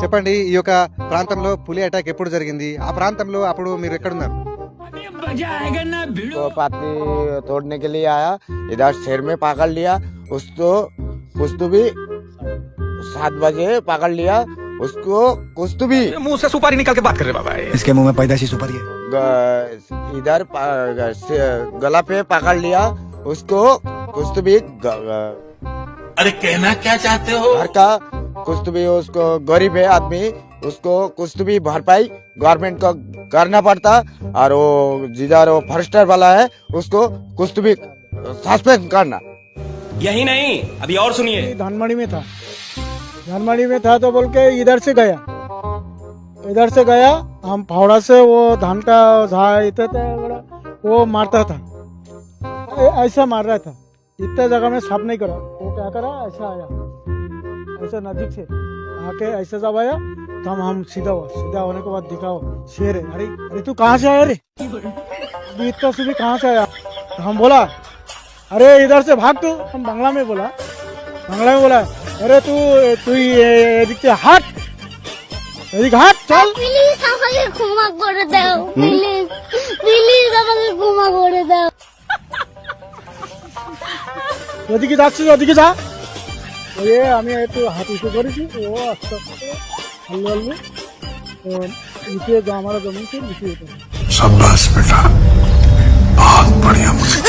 చెప్పండి, ఈ యొక్క ప్రాంతంలో పులి అటాక్ ఎప్పుడు జరిగింది? ఆ ప్రాంతంలో అప్పుడు మీరు ఎక్కడున్నారు? तो पाती तोड़ने के लिए आया, इधर शेर में पकड़ लिया उसको। कुछ भी 7 बजे पकड़ लिया उसको। कुछ भी मुंह से सुपारी निकाल के बात कर रहे बाबा, इसके मुंह में पैदाशी सुपारी है। इधर गला पे पकड़ लिया उसको। कुछ भी अरे कहना क्या चाहते हो? घर का कुछ भी, उसको गरीब है आदमी, उसको कुछ भी भरपाई गवर्नमेंट को करना पड़ता। और वो जिधर वो फॉरेस्टर वाला है उसको कुछ भी सस्पेंड करना। यही नहीं, अभी और सुनिए। धानमंडी में था, धानमंडी में था तो बोल के इधर से गया। हम फावड़ा से वो धान का वो मारता था, ऐसा मार रहा था। इतना जगह में साफ नहीं करा, वो क्या करा, ऐसा आया, ऐसा नजदीक से आके ऐसा जब आया तब हम सीधा होने के बाद दिखाओ शेर है। अरे अरे तू कहाँ से आया रे? अभी इतना से भी कहाँ से आया? तो हम बोला अरे इधर से भाग तू। हम बांग्ला में बोला, अरे तू এদিক থেকে হাট, এদিক হাট চল। প্লিজ আমাকে ক্ষমা করে দাও, প্লিজ আমাকে ক্ষমা করে দাও। ওদিকে যাচ্ছিস, ওদিকে যা। আমি একটু হাত উঁচু করেছি, ও আস্তে আস্তে আল্লু নিচে যা আমার জমি নিচে। शाबाश बेटा, बहुत बढ़िया मुझे